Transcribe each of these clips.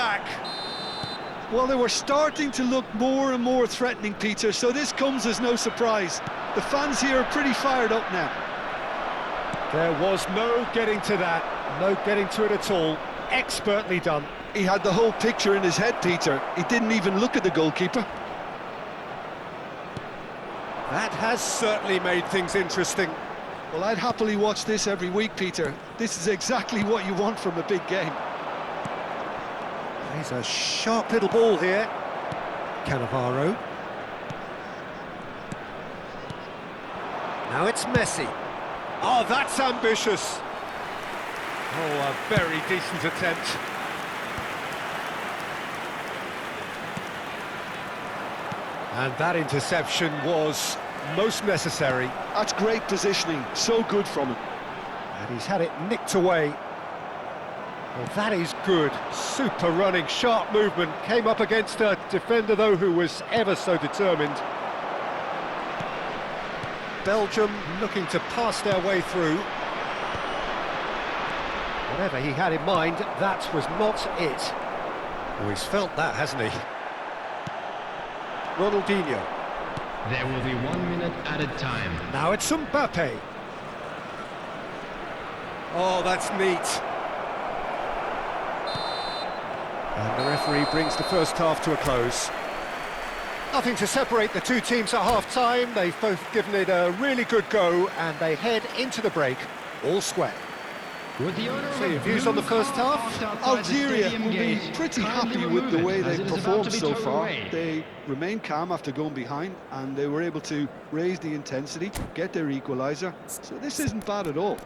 attack. Well, they were starting to look more and more threatening, Peter, so this comes as no surprise. The fans here are pretty fired up now. There was no getting to that, no getting to it at all. Expertly done. He had the whole picture in his head, Peter. He didn't even look at the goalkeeper. That has certainly made things interesting. Well, I'd happily watch this every week, Peter. This is exactly what you want from a big game. There's a sharp little ball here. Cannavaro. Now it's Messi. Oh, that's ambitious. Oh, a very decent attempt. And that interception was most necessary. That's great positioning, so good from him. And he's had it nicked away. Well, that is good. Super running, sharp movement. Came up against a defender, though, who was ever so determined. Belgium looking to pass their way through. Whatever he had in mind, that was not it. Oh, he's felt that, hasn't he? Ronaldinho. There will be 1 minute at a time. Now it's Mbappe. Oh, that's neat. And the referee brings the first half to a close. Nothing to separate the two teams at half-time. They've both given it a really good go, and they head into the break all square. So your views on the first half? Algeria will be pretty happy with the way they've performed so far. They remained calm after going behind, and they were able to raise the intensity, get their equaliser. So this isn't bad at all.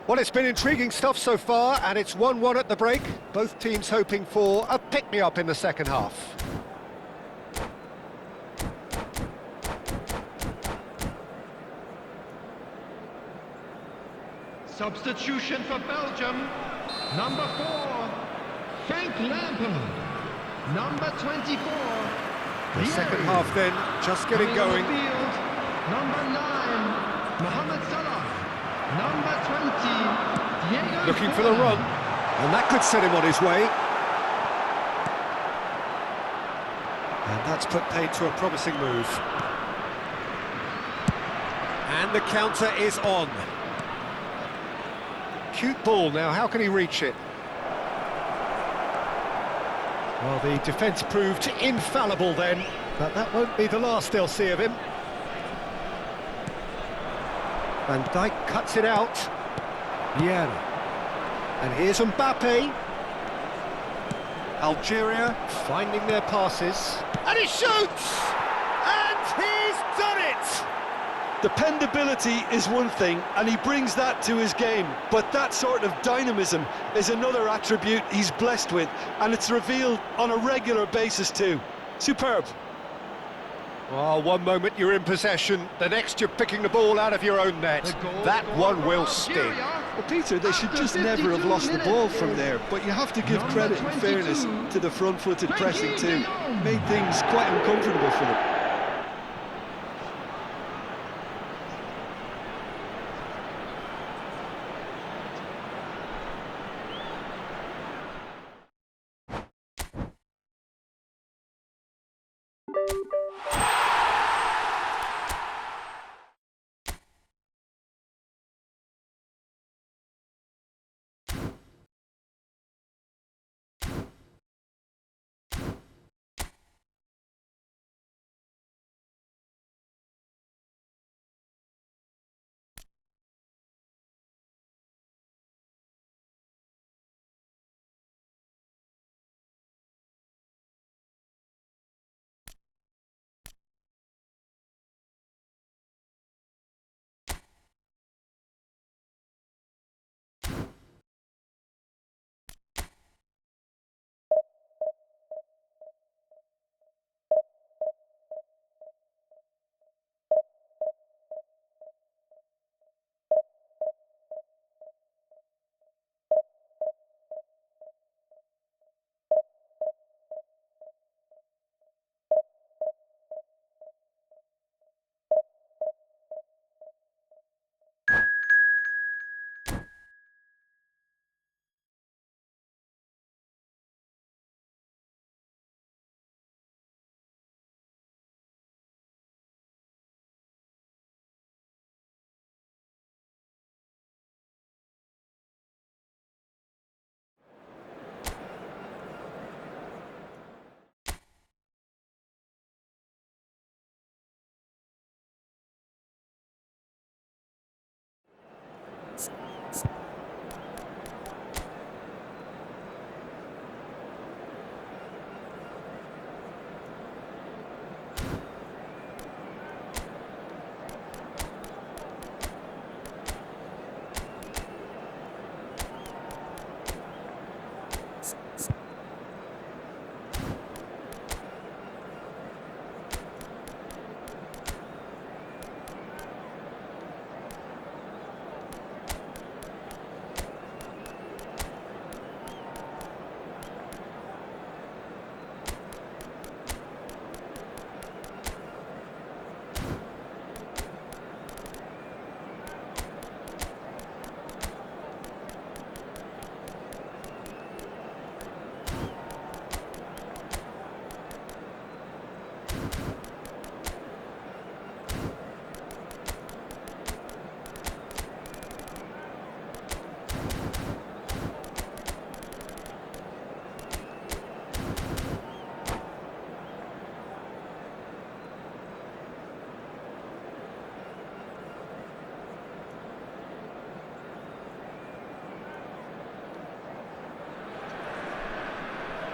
Well, it's been intriguing stuff so far, and it's 1-1 at the break. Both teams hoping for a pick-me-up in the second half. Substitution for Belgium. Number 4, Frank Lampard. Number 24. The second half then, just getting going. Field. Number 9, Mohamed Salah. Number 20, Diego Looking for the run, and that could set him on his way. And that's put paid to a promising move. And the counter is on. Cute ball now, how can he reach it? Well, the defence proved infallible then, but that won't be the last they'll see of him. Van Dijk cuts it out. Vieira. And here's Mbappe. Algeria finding their passes. And he shoots! And he's done it! Dependability is one thing, and he brings that to his game, but that sort of dynamism is another attribute he's blessed with, and it's revealed on a regular basis too. Superb. Well, one moment you're in possession, the next you're picking the ball out of your own net. That one will sting. Well, Peter, they should just never have lost the ball from there, but you have to give credit and fairness to the front-footed pressing too. Made things quite uncomfortable for them.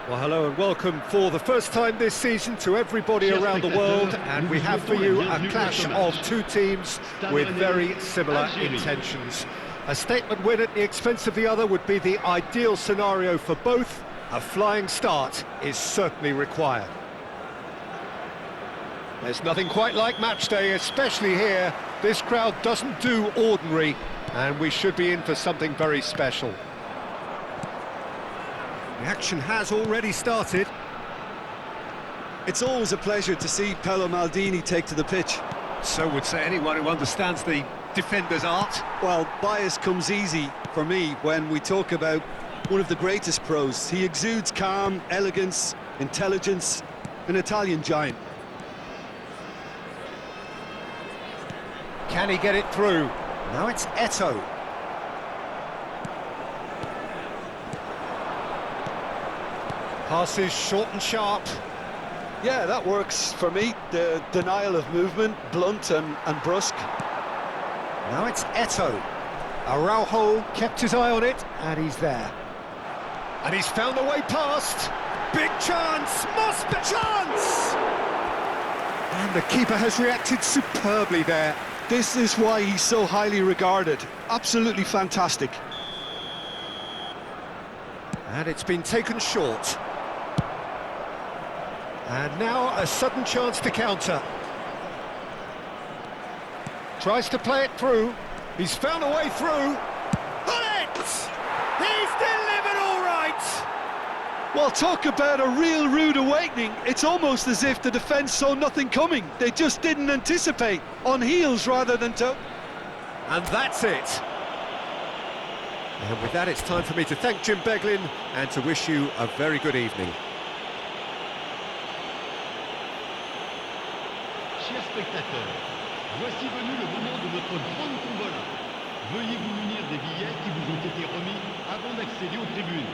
Well, hello and welcome for the first time this season to everybody around the world, and we have for you a clash of two teams with very similar intentions. A statement win at the expense of the other would be the ideal scenario for both. A flying start is certainly required. There's nothing quite like match day, especially here. This crowd doesn't do ordinary, and we should be in for something very special. The action has already started. It's always a pleasure to see Paolo Maldini take to the pitch. So would say anyone who understands the defender's art. Well, bias comes easy for me when we talk about one of the greatest pros. He exudes calm, elegance, intelligence, an Italian giant. Can he get it through? Now it's Eto'o. Passes short and sharp. Yeah, that works for me. The denial of movement, blunt and brusque. Now it's Eto'o. Araujo kept his eye on it, and he's there. And he's found the way past. Big chance, must be chance! And the keeper has reacted superbly there. This is why he's so highly regarded. Absolutely fantastic. And it's been taken short. And now a sudden chance to counter. Tries to play it through. He's found a way through. Bullet! He's delivered all right! Well, talk about a real rude awakening. It's almost as if the defence saw nothing coming. They just didn't anticipate. On heels rather than toe. And that's it. And with that, it's time for me to thank Jim Beglin and to wish you a very good evening. Chers spectateurs, voici venu le moment de notre grande tombola. Veuillez vous munir des billets qui vous ont été remis avant d'accéder aux tribunes.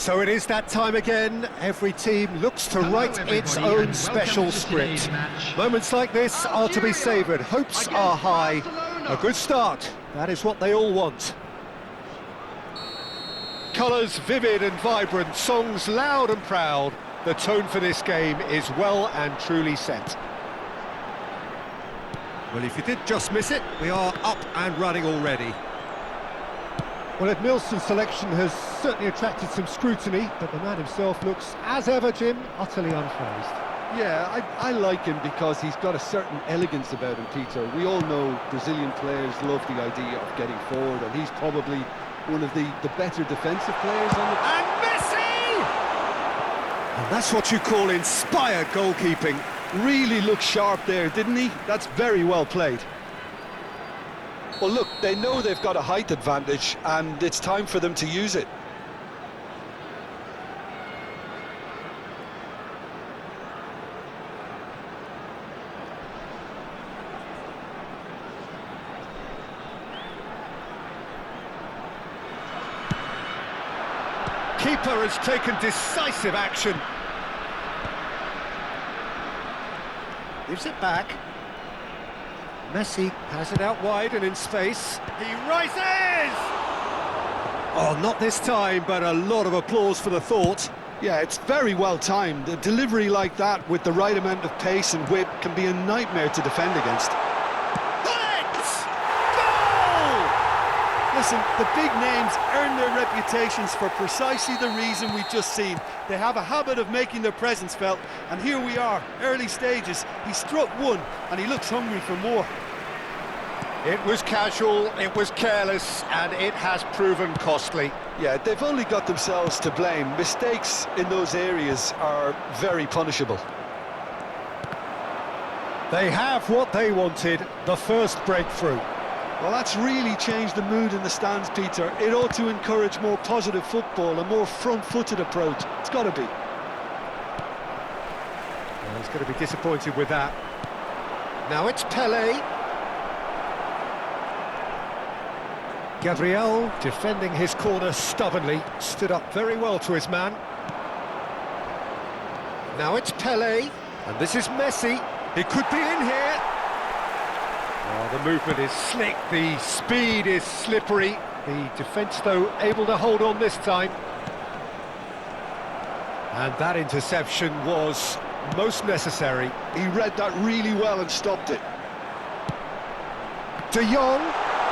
So it is that time again. Every team looks to Hello, write its everybody, own and special welcome to today's script. match. Moments like this are to be Algeria savoured. Hopes against are high. Barcelona. A good start. That is what they all want. Colours vivid and vibrant, songs loud and proud. The tone for this game is well and truly set. Well, if you did just miss it, we are up and running already. Well, Edmilson's selection has certainly attracted some scrutiny, but the man himself looks, as ever, Jim, utterly unfazed. Yeah, I like him because he's got a certain elegance about him, Peter. We all know Brazilian players love the idea of getting forward, and he's probably one of the better defensive players on the... And Messi! And that's what you call inspired goalkeeping. Really looked sharp there, didn't he? That's very well played. Well, look, they know they've got a height advantage, and it's time for them to use it. Keeper has taken decisive action. Gives it back. Messi has it out wide and in space. He rises! Oh, not this time, but a lot of applause for the thought. Yeah, it's very well timed. A delivery like that with the right amount of pace and whip can be a nightmare to defend against. Bullet! Goal! Listen, the big names earn their reputations for precisely the reason we've just seen. They have a habit of making their presence felt, and here we are, early stages. He struck one, and he looks hungry for more. It was casual, it was careless, and it has proven costly. Yeah, they've only got themselves to blame. Mistakes in those areas are very punishable. They have what they wanted, the first breakthrough. Well, that's really changed the mood in the stands, Peter. It ought to encourage more positive football, a more front-footed approach. It's got to be. Well, he's going to be disappointed with that. Now it's Pelé. Gabriel, defending his corner stubbornly, stood up very well to his man. Now it's Pelé, and this is Messi. He could be in here. Oh, the movement is slick, the speed is slippery. The defence, though, able to hold on this time. And that interception was most necessary. He read that really well and stopped it. De Jong,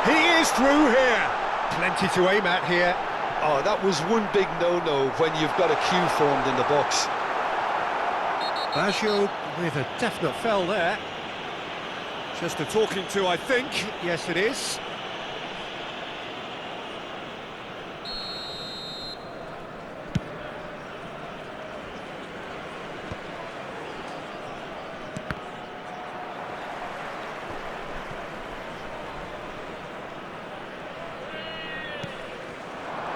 he is through here. Plenty to aim at here. Oh, that was one big no-no when you've got a queue formed in the box. Baggio with a definite foul there. Just a talking to, I think. Yes, it is.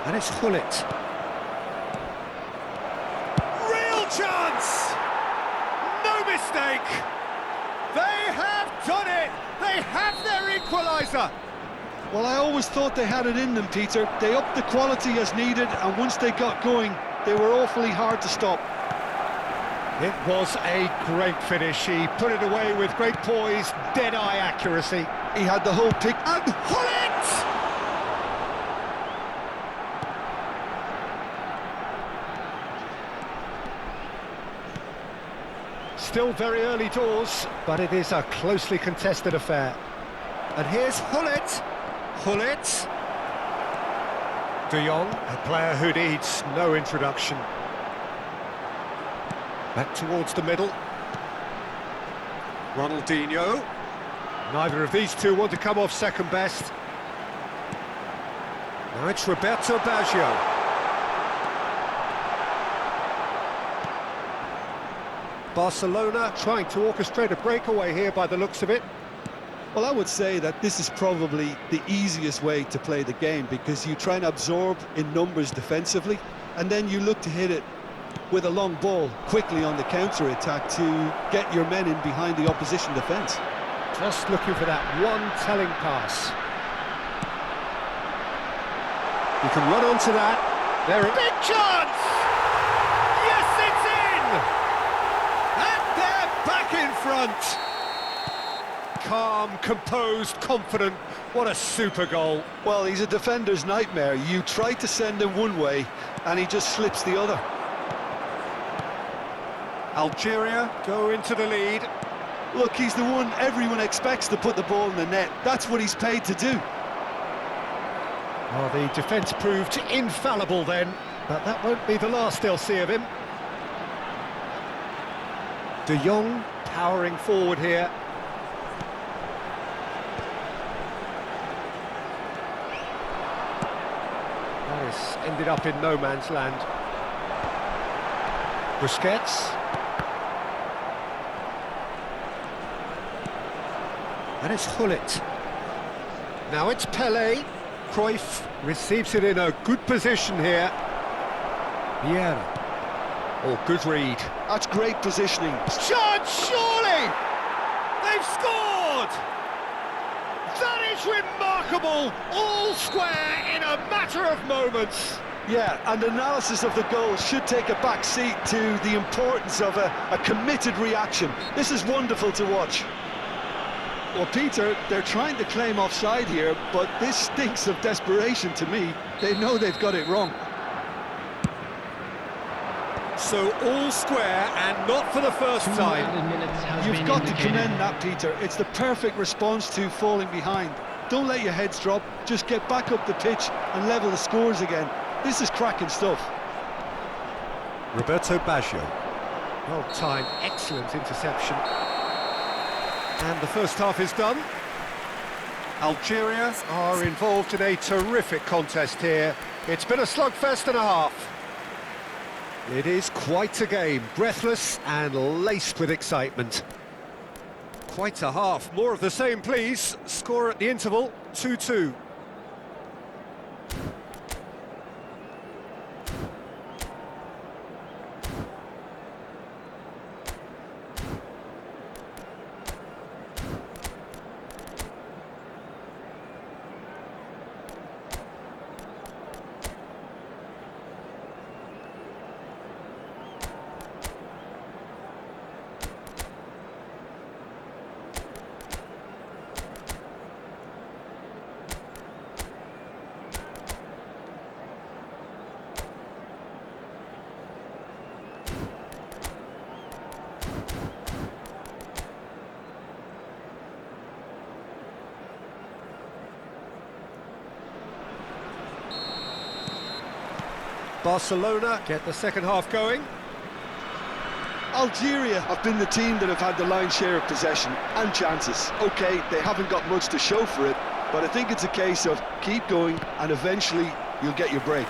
And it's Hullet. Real chance! No mistake! They have done it! They have their equaliser! Well, I always thought they had it in them, Peter. They upped the quality as needed, and once they got going, they were awfully hard to stop. It was a great finish. He put it away with great poise, dead-eye accuracy. He had the whole pick. And Hullet! Still very early doors, but it is a closely contested affair. And here's Hullet. Hullet. De Jong, a player who needs no introduction. Back towards the middle. Ronaldinho. Neither of these two want to come off second best. Now it's Roberto Baggio. Barcelona trying to orchestrate a breakaway here by the looks of it. Well, I would say that this is probably the easiest way to play the game, because you try and absorb in numbers defensively, and then you look to hit it with a long ball quickly on the counter-attack to get your men in behind the opposition defence. Just looking for that one telling pass. You can run onto that. There a big chance! Yes, it's in! And they're back in front! Calm, composed, confident. What a super goal. Well, he's a defender's nightmare. You try to send him one way, and he just slips the other. Algeria go into the lead. Look, he's the one everyone expects to put the ball in the net. That's what he's paid to do. Well, the defence proved infallible then, but that won't be the last they'll see of him. De Jong powering forward here. This ended up in no man's land. Busquets. And it's Gullit. Now it's Pelé. Cruyff receives it in a good position here. Vieira. Oh, good read. That's great positioning. Chance, surely! They've scored! That is remarkable! All square in a matter of moments. Yeah, and analysis of the goal should take a back seat to the importance of a committed reaction. This is wonderful to watch. Well, Peter, they're trying to claim offside here, but this stinks of desperation to me. They know they've got it wrong. So all square, and not for the first time. You've got to commend that, Peter. It's the perfect response to falling behind. Don't let your heads drop, just get back up the pitch and level the scores again. This is cracking stuff. Roberto Baggio. Well timed, excellent interception. And the first half is done. Algeria are involved in a terrific contest here. It's been a slugfest and a half. It is quite a game, breathless and laced with excitement. Quite a half, more of the same please. Score at the interval, 2-2. Barcelona get the second half going. Algeria have been the team that have had the lion's share of possession and chances. OK, they haven't got much to show for it, but I think it's a case of keep going and eventually you'll get your break.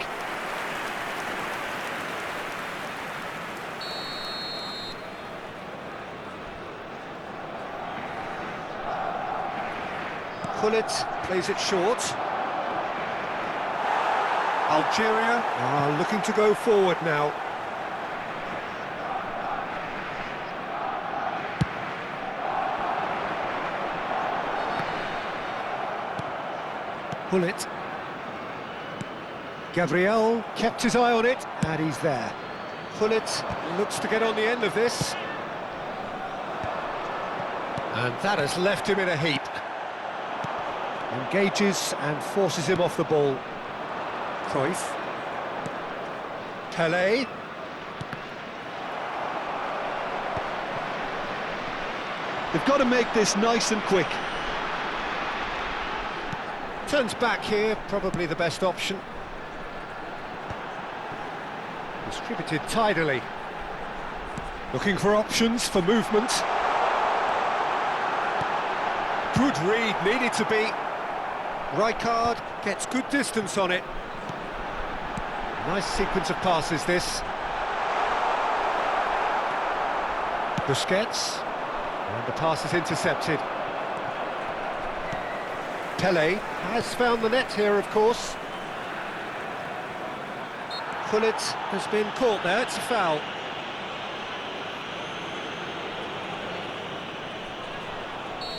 Gullit plays it short. Algeria are looking to go forward now. Gullit. Gabriel kept his eye on it, and he's there. Gullit looks to get on the end of this. And that has left him in a heap. Engages and forces him off the ball. Cruyff. Pelé. They've got to make this nice and quick. Turns back here, probably the best option. Distributed tidily. Looking for options for movement. Good read, needed to be. Rijkaard gets good distance on it. Nice sequence of passes, this. Busquets. And the pass is intercepted. Pelé has found the net here, of course. Gullit has been caught there, it's a foul.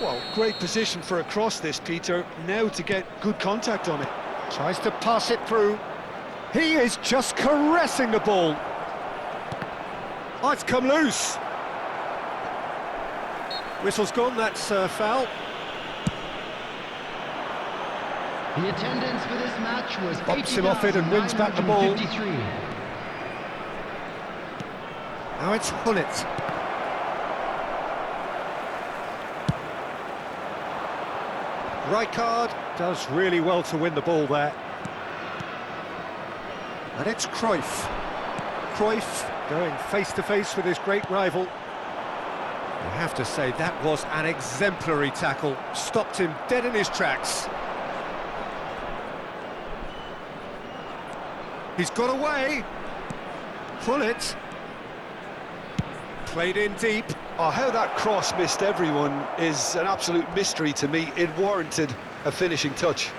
Well, great position for a cross this, Peter. Now to get good contact on it. Tries to pass it through. He is just caressing the ball. Oh, it's come loose. Whistle's gone, that's foul. The attendance for this match was Bops him off it and wins back the ball. 80,953. Now it's Hullet. Rijkaard does really well to win the ball there. And it's Cruyff. Cruyff going face-to-face with his great rival. I have to say, that was an exemplary tackle. Stopped him dead in his tracks. He's got away. Hullet. Played in deep. Oh, how that cross missed everyone is an absolute mystery to me. It warranted a finishing touch.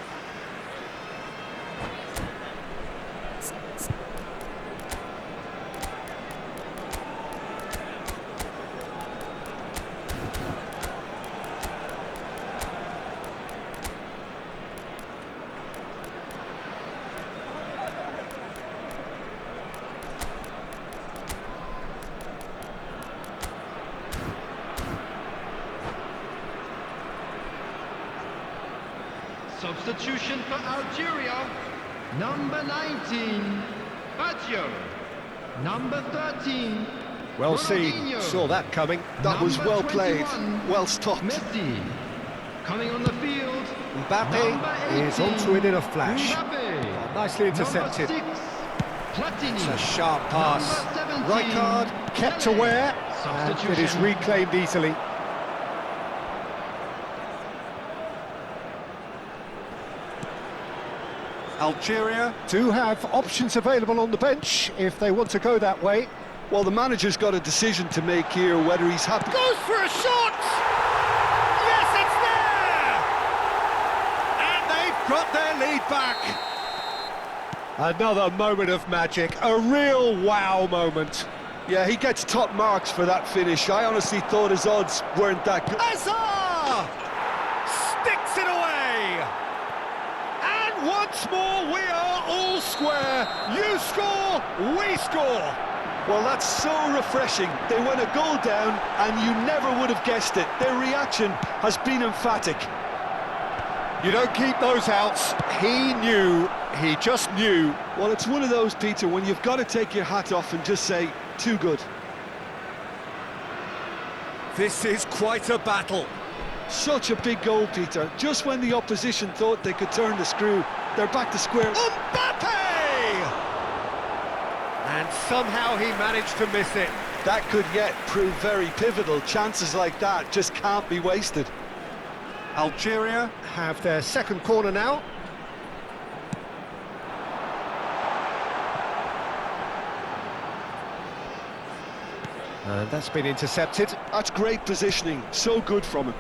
Substitution for Algeria. Number 19, Baggio. Number 13, Well seen, Ronaldinho. saw that coming. That was Number well played, 21, well stopped. Messi. Coming on the field, Mbappe is onto it in a flash. Mbappe. Nicely intercepted. Number 6, Platini. It's a sharp pass. Number 17, Rijkaard kept Pele. aware, and it is reclaimed easily. Algeria do have options available on the bench if they want to go that way. Well, the manager's got a decision to make here, whether he's happy. Goes for a shot! Yes, it's there! And they've got their lead back. Another moment of magic, a real wow moment. Yeah, he gets top marks for that finish. I honestly thought his odds weren't that good. Azar! Sticks it away! And once more we are all square. You score, we score. Well, that's so refreshing. They went a goal down, and you never would have guessed it. Their reaction has been emphatic. You don't keep those outs. He knew, he just knew. Well, it's one of those, Peter, when you've got to take your hat off and just say, too good. This is quite a battle. Such a big goal, Peter. Just when the opposition thought they could turn the screw, they're back to square. Mbappe! And somehow he managed to miss it. That could yet prove very pivotal. Chances like that just can't be wasted. Algeria have their second corner now. And that's been intercepted. That's great positioning, so good from him.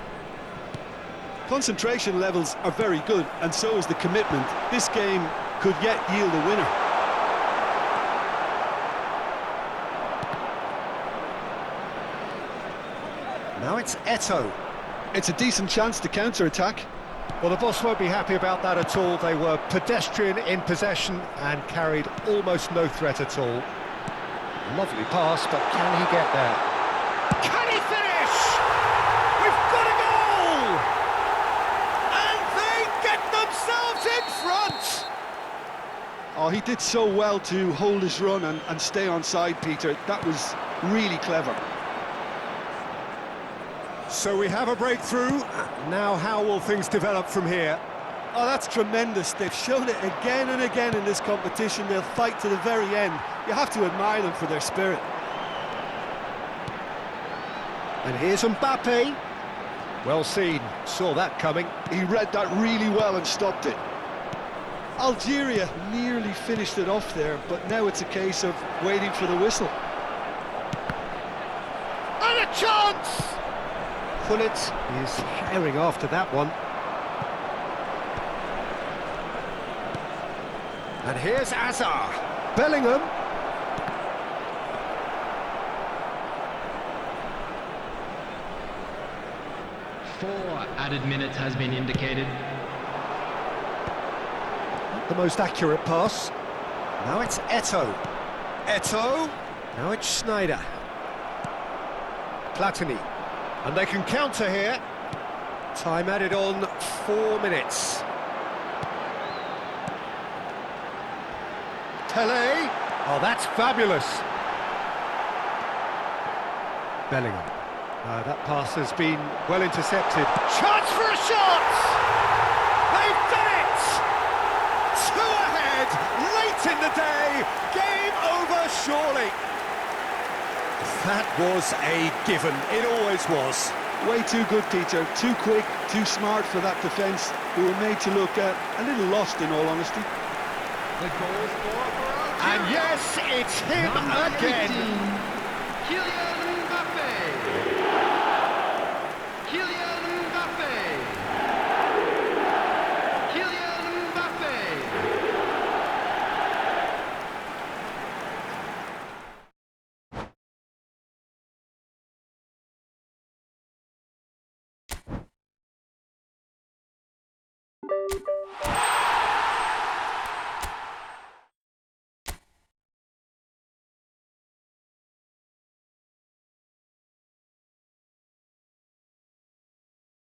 Concentration levels are very good, and so is the commitment. This game could yet yield a winner. Now it's Eto'o. It's a decent chance to counter-attack. Well, the boss won't be happy about that at all. They were pedestrian in possession and carried almost no threat at all. Lovely pass, but can he get there? Can he finish? We've got a goal! And they get themselves in front! Oh, he did so well to hold his run and stay on side, Peter. That was really clever. So we have a breakthrough. Now how will things develop from here? Oh, that's tremendous. They've shown it again and again in this competition. They'll fight to the very end. You have to admire them for their spirit. And here's Mbappe. Well seen, saw that coming. He read that really well and stopped it. Algeria nearly finished it off there, but now it's a case of waiting for the whistle. And a chance! Hullet is herring after that one. And here's Azar. Bellingham. Four added minutes has been indicated. The most accurate pass. Now it's Eto'o. Eto'o. Now it's Schneider. Platini. And they can counter here. Time added on 4 minutes. Pele. Oh, that's fabulous. Bellingham. That pass has been well intercepted. Chance for a shot! They've done it! 2 ahead, late in the day. Game over, surely. That was a given. It always was. Way too good, Peter. Too quick, too smart for that defence, who were made to look a little lost, in all honesty. The goal scorer for And yes, it's him Number again. 18, Kylian